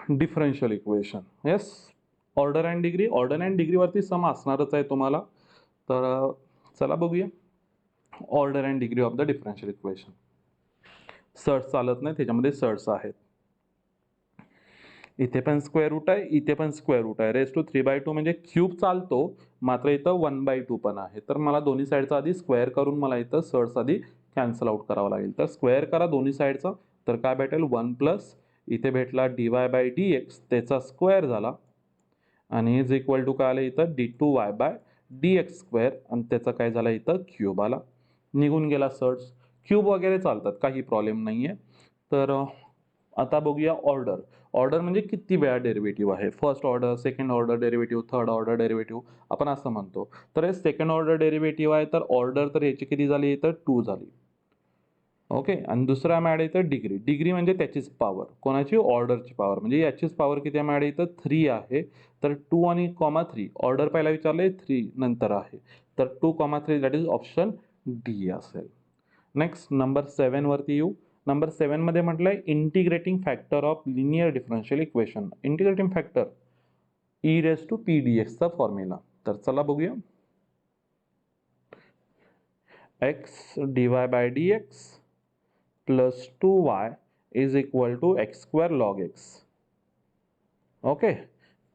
Differential equation. Yes, order and degree, order and डिग्रीवरती सम असणारच आहे तुम्हाला. तर चला बघूया order and degree of the differential equation. सर्ट्स चालत नाही, त्याच्यामध्ये सर्ट्स आहेत. इथे पण स्क्वेअर रूट आहे, इथे पण स्क्वेअर रूट आहे. रेस टू 3/2 म्हणजे क्यूब चालतो, मात्र इथं 1/2 पण आहे. तर मला दोन्ही साईडचा आधी स्क्वेअर करून मला इथं सर्ट्स आधी कॅन्सल आउट करावं लागेल. तर स्क्वेअर करा दोन्ही साईडचा, तर काय भेटेल 1 प्लस इथे भेटला dy/dx त्याचा स्क्वेअर झाला आणि इज इक्वल टू काय आलं इथं d2y/dx² आणि त्याचा काय झाला इथं क्यूब आला. निघून गेला सर्ट्स. क्यूब वगैरे चालतात, काही प्रॉब्लेम नाही आहे. तर आता बघूया ऑर्डर. ऑर्डर म्हणजे किती वेळा डेरिव्हेटिव्ह आहे, first order, second order derivative, third order derivative आपण असं म्हणतो. तर हे सेकंड ऑर्डर डेरिव्हेटिव्ह आहे, तर ऑर्डर तर याची किती झाली इथं 2 झाली. ओके, आणि दुसरा मॅड इथं डिग्री. डिग्री म्हणजे त्याचीच पॉवर, कोणाची, ऑर्डरची पॉवर. म्हणजे याचीच पॉवर किती मॅड इथं 3 आहे. तर 2 आणि 3 ऑर्डर पहिला विचारले 3 नंतर आहे. तर 2, 3 दॅट इज ऑप्शन डी असेल. नेक्स्ट नंबर 7 वरती येऊ. नंबर 7 मध्ये म्हटलंय integrating factor of linear differential equation. Integrating factor E raise to P D एक्सचा फॉर्म्युला. तर चला बघूया. X D Y by D X plus 2y is equal to X square log X. Okay,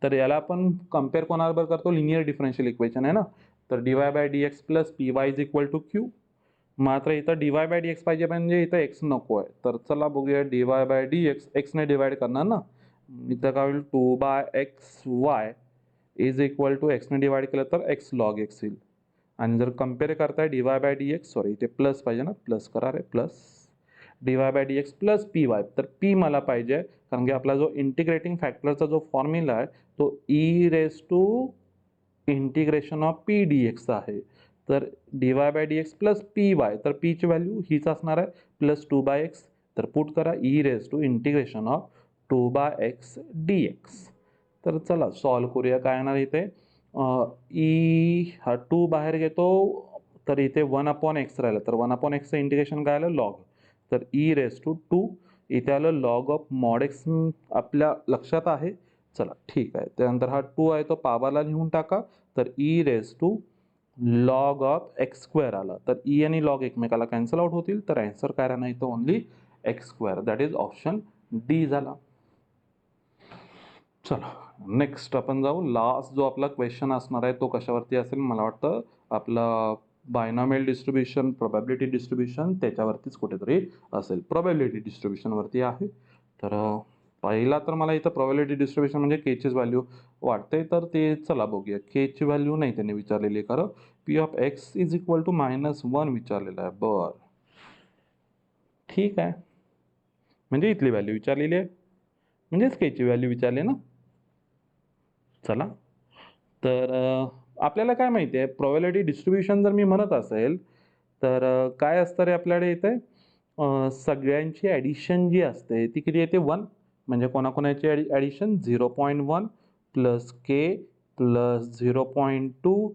तर याला आपण compare कोणाबरोबर करतो, linear differential equation आहे ना. तर D Y by D X plus P Y is equal to Q. मात्र इथं D Y by D X पाहिजे, म्हणजे इथं एक्स नको आहे. तर चला बघूया, D Y by D X एक्सने डिवाइड करणार ना. इथं काय होईल, 2/xy इज इक्वल टू एक्सने डिवाइड केलं तर एक्स लॉग एक्स येईल. आणि जर कम्पेअर करताय D Y by D X, sorry इथे प्लस पाहिजे ना, प्लस करा रे, plus D Y by D X plus P Y. तर पी मला पाहिजे, कारण की आपला जो इंटिग्रेटिंग फॅक्टरचा जो फॉर्म्युला आहे तो E raise to integration of P D X आहे. तर D Y by D X plus P Y, तर पीची व्हॅल्यू हीच असणार आहे, प्लस 2/x. तर पुट करा E raise to integration of 2/x D X. तर चला सॉल्व करूया. काय येणार इथे, ई हा 2 बाहेर घेतो, तर इथे 1/x राहिलं, तर 1/xचं इंटिग्रेशन काय आलं, लॉग. तर ई रेस टू 2, इथे आलं लॉग ऑफ मॉड एक्स. आपल्या लक्षात आहे. चला ठीक आहे. त्यानंतर हा 2 आहे तो पावाला लिहून टाका. तर E raise to log of X square आला. तर ई आणि लॉग एकमेकाला कॅन्सल आउट होतील. तर आन्सर काय राहणार इथं, only x square. That is option D झाला. चला नेक्स्ट आपण जाऊ. लास्ट जो आपला क्वेश्चन असणार आहे तो कशावरती असेल, मला वाटतं आपला बायनॉमियल डिस्ट्रीब्युशन, प्रोबॅबिलिटी डिस्ट्रीब्युशन त्याच्यावरतीच कुठेतरी असेल. प्रोबॅबिलिटी डिस्ट्रीब्युशनवरती आहे. तर पहिला तर मला इथं प्रोबॅबिलिटी डिस्ट्रीब्युशन म्हणजे केचीच व्हॅल्यू वाटते. तर ते चला बघूया. केची व्हॅल्यू नाही त्यांनी विचारलेली आहे, कारण P of X is equal to -1 विचारलेलं आहे. बरं ठीक आहे, म्हणजे इथली व्हॅल्यू विचारलेली आहे, म्हणजेच केची व्हॅल्यू विचारली ना. चला, तर आपल्याला काय माहिती आहे, प्रोबॅबिलिटी डिस्ट्रीब्युशन जर मी म्हणत असेल तर काय असतं रे आपल्याकडे इथे, सगळ्यांची ॲडिशन जी असते ती किती येते, 1. म्हणजे कोणाकोणाची addition 0.1 plus K plus 0.2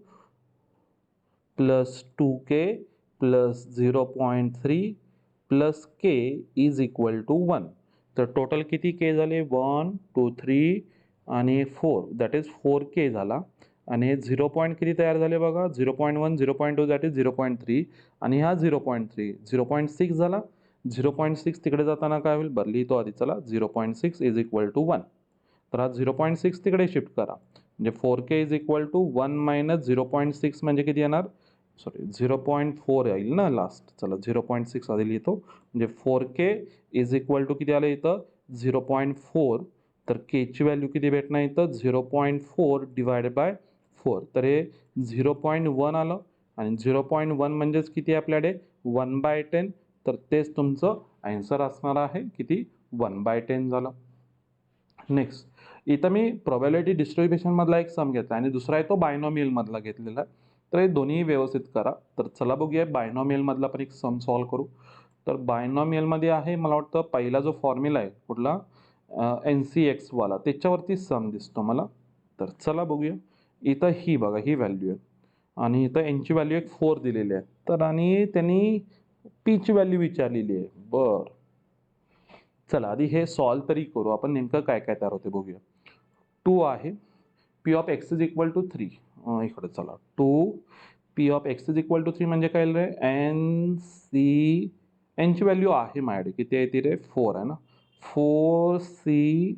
plus 2k plus 0.3 plus K is equal to 1. तर टोटल किती के झाले, 1 2 3 आणि 4, दॅट इज 4k झाला. आणि 0 पॉईंट किती तयार झाले बघा, 0.1 0.2 दॅट इज 0.3 आणि हा 0.3 0.6 झाला. 0.6 तिकडे जाताना काय होईल, बरं लिहितो आधी. चला, 0.6 इज इक्वल टू 1. तर हा 0.6 तिकडे शिफ्ट करा, म्हणजे 4k is equal to 1 minus 0.6 म्हणजे किती येणार, सॉरी 0.4 येईल ना लास्ट. चला 0.6 आधी लिहितो, म्हणजे 4k इज इक्वल टू किती आलं इथं, 0.4. तर केची व्हॅल्यू किती भेटणार इथं, 0.4 डिवायडेड बाय 4. तर हे 0.1 आलं, आणि 0.1 म्हणजेच किती आहे आपल्याकडे, 1/10. तर तेच तुमचं आन्सर असणार आहे, किती, 1/10 झालं. नेक्स्ट, इथं मी प्रोबॅबिलिटी डिस्ट्रीब्युशनमधला एक सम घेतला आणि दुसरा आहे तो बायनॉमियलमधला घेतलेला आहे. तर हे दोन्ही व्यवस्थित करा. तर चला बघूया बायनॉमियलमधला पण एक सम सॉल्व करू. तर बायनॉमियलमध्ये आहे, मला वाटतं पहिला जो फॉर्म्युला आहे कुठला, NCX वाला, त्याच्यावरती सम दिसतो मला. तर चला बघूया. इथं ही बघा, ही व्हॅल्यू आहे आणि इथं एनची व्हॅल्यू एक 4 दिलेली आहे. तर आणि त्यांनी पीची व्हॅल्यू विचारलेली आहे. बरं चला आधी हे सॉल्व तरी करू आपण, नेमकं काय काय तयार होते बघूया. 2 आहे, P of X is equal to 3. इकडे चला, 2 P of X is equal to 3 म्हणजे काय रे, एनची व्हॅल्यू आहे माझ्याकडे, किती आहे ती रे, 4 आहे ना. 4c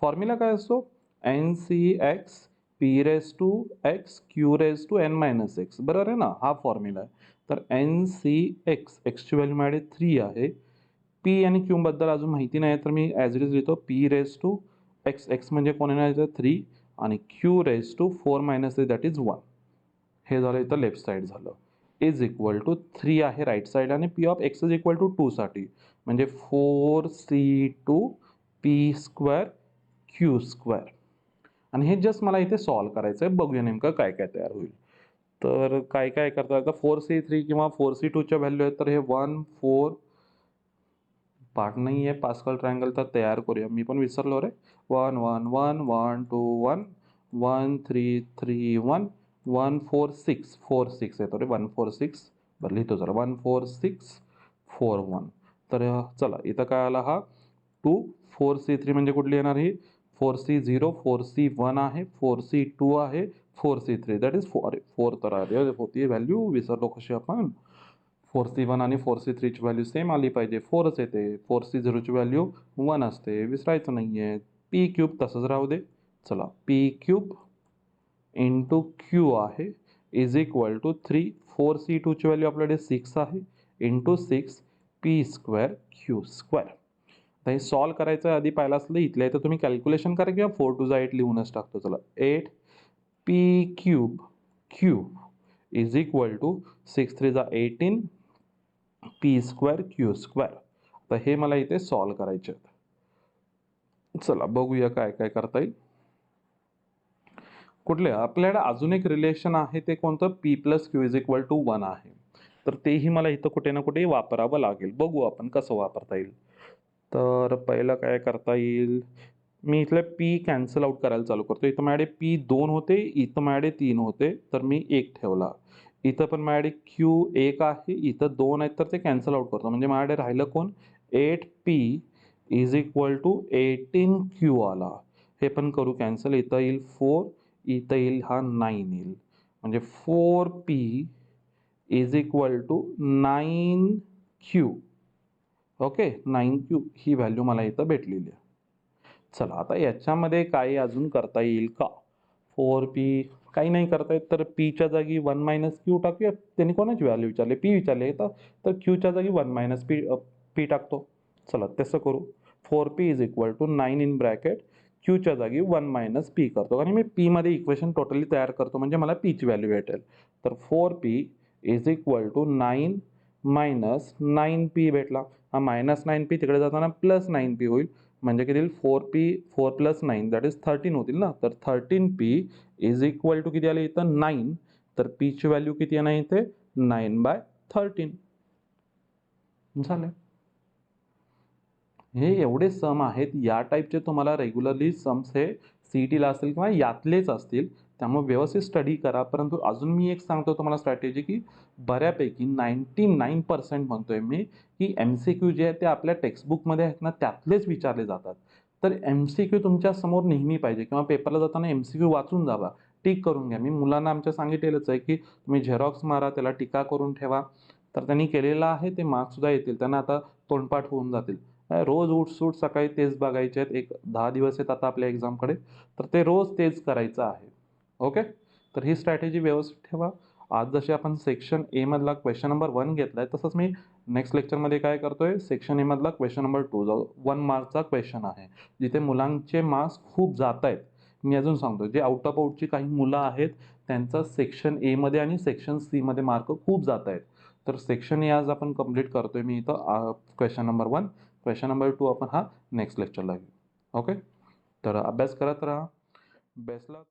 फॉर्म्युला काय असतो, NCX P raise to X Q raise to n-x, बरोबर आहे ना, हा फॉर्म्युला आहे. तर NCX, एक्सची व्हॅल्यू माझ्याकडे 3 आहे. पी आणि क्यू बद्दल अजून माहिती नाही, तर मी ॲज इट इज लिहितो, P raise to X, X म्हणजे कोण येणार 3, आणि Q raise to 4 minus 3 that is 1. हे झालं इथं लेफ्ट साईड झालं, इज इक्वल टू 3 आहे राईट साईड, आणि P of X is equal to 2 साठी म्हणजे 4c2 P square Q square. आणि हे जस्ट मला इथे सॉल्व करायचं आहे, बघूया नेमकं काय काय तयार होईल. तर काय काय करता येतं, 4c3 किंवा 4c2च्या व्हॅल्यू आहेत. तर हे 1 4 पार्ट नाही आहे पास्कल ट्रायंगल, तर तयार करूया. मी पण विसरलो रे. 1 1 1 1 2 1 1 3 3 1 1 4 6 4 6 येतो रे, 1 4 6 बरं लिहितो जरा 14641. तर चला इथं काय आला हा 2. 4C3 म्हणजे कुठली येणार ही 4C0 4C1 आहे 4C2 आहे 4C3 दॅट इज 4. 4 तर आली होती व्हॅल्यू विसरलो कशी आपण 4C1 आणि 4C3ची व्हॅल्यू सेम आली पाहिजे 4च येते 4C0ची व्हॅल्यू 1 असते विसरायचं नाही आहे. पी क्यूब तसंच राहू दे. चला पी क्यूब इंटू क्यू आहे इज इक्वल टू 3. 4C2ची व्हॅल्यू आपल्याकडे 6 आहे into 6 P square Q square. आता हे सॉल्व करायचं आहे आधी पाहिलं असलं इथल्या इथं तुम्ही कॅल्क्युलेशन करा किंवा 4 टू 8 लिहूनच टाकतो. चला 8 P cube cube is equal to 6 3 18 P square Q square. आता हे मला इथे सॉल्व करायचे आहेत. चला बघूया काय काय करता येईल. कुठले आपल्याकडे अजून एक रिलेशन आहे ते कोणतं P plus Q is equal to 1 आहे. तर तेही मला इथं कुठे ना कुठे वापरावं लागेल. बघू आपण कसं वापरता येईल. तर पहिलं काय करता येईल मी इथले पी कॅन्सल आउट करायला चालू करतो. इथं माझ्याकडे पी 2 होते इथं माझ्याकडे 3 होते तर मी 1 ठेवला. इथं पण माझ्याकडे क्यू 1 आहे इथं 2 आहेत तर ते कॅन्सल आउट करतो. म्हणजे माझ्याकडे राहिलं कोण 8P is equal to 18Q आला. हे पण करू कॅन्सल. इथं येईल 4 इथं येईल हा 9 येईल. म्हणजे 4P is equal to 9Q. Okay 9Q ही व्हॅल्यू मला इथं भेटलेली आहे. चला आता याच्यामध्ये काही अजून करता येईल का 4P काही नाही करता येत तर पीच्या जागी 1 मायनस क्यू टाकूया. त्यांनी कोणाची व्हॅल्यू विचारली पी विचारले तर क्यूच्या जागी 1 मायनस पी टाकतो. चला तसं करू 4P is equal to 9 in bracket क्यूच्या जागी 1 मायनस पी करतो आणि मी पीमध्ये इक्वेशन टोटली तयार करतो म्हणजे मला पीची व्हॅल्यू भेटेल. तर 4P is equal to 9 minus 9P भेटला. हा मायनस 9P तिकडे जाताना प्लस 9P होईल. म्हणजे किती 4P 4 प्लस 9 दॅट इज 13 होतील ना. तर 13P इज इक्वल टू किती आले इथं 9. तर पीची व्हॅल्यू किती आहे ना इथे 9/13 झाले. हे एवढे सम आहेत या टाईपचे तुम्हाला रेग्युलरली सम्स हे CETला असतील किंवा यातलेच असतील. त्यामुळे व्यवस्थित स्टडी करा. परंतु अजून मी एक सांगतो तुम्हाला स्ट्रॅटेजी की बऱ्यापैकी 99% म्हणतोय मी की MCQ जे आहे ते आपल्या टेक्स्टबुकमध्ये आहेत ना त्यातलेच विचारले जातात. तर MCQ तुमच्या समोर नेहमी पाहिजे किंवा पेपरला जाताना MCQ वाचून जावा. टिक करून घ्या. मी मुलांना आमच्या सांगितलेलंच आहे की तुम्ही झेरॉक्स मारा त्याला टीका करून ठेवा. तर त्यांनी केलेलं आहे ते मार्क्ससुद्धा येतील. त्यांना आता तोंडपाठ होऊन जातील. रोज उठसूट सकाळी तेच बघायचे आहेत. एक 10 दिवस आहेत आता आपल्या एक्झामकडे. तर ते रोज तेच करायचं आहे. ओके. तर ही स्ट्रॅटेजी व्यवस्थित ठेवा. आज जसे आपण सेक्शन ए मधला क्वेश्चन नंबर 1 घेतलाय तसंच मी नेक्स्ट लेक्चरमध्ये काय करतोय सेक्शन ए मधला क्वेश्चन नंबर 2 1 मार्कचा क्वेश्चन आहे. जिथे मुलांचे मार्क्स खूप जात आहेत. मी अजून सांगतो जे आउट ऑफ आउटची काही मुलं आहेत त्यांचा सेक्शन ए मध्ये आणि सेक्शन सी मध्ये मार्क खूप जात आहेत. तर सेक्शन ए आज आपण कंप्लीट करतोय मी इथं क्वेश्चन नंबर 1. क्वेश्चन नंबर 2 आपण हा नेक्स्ट लेक्चरला घेऊ. ओके. तर अभ्यास करत राहा. बेस्ट लक.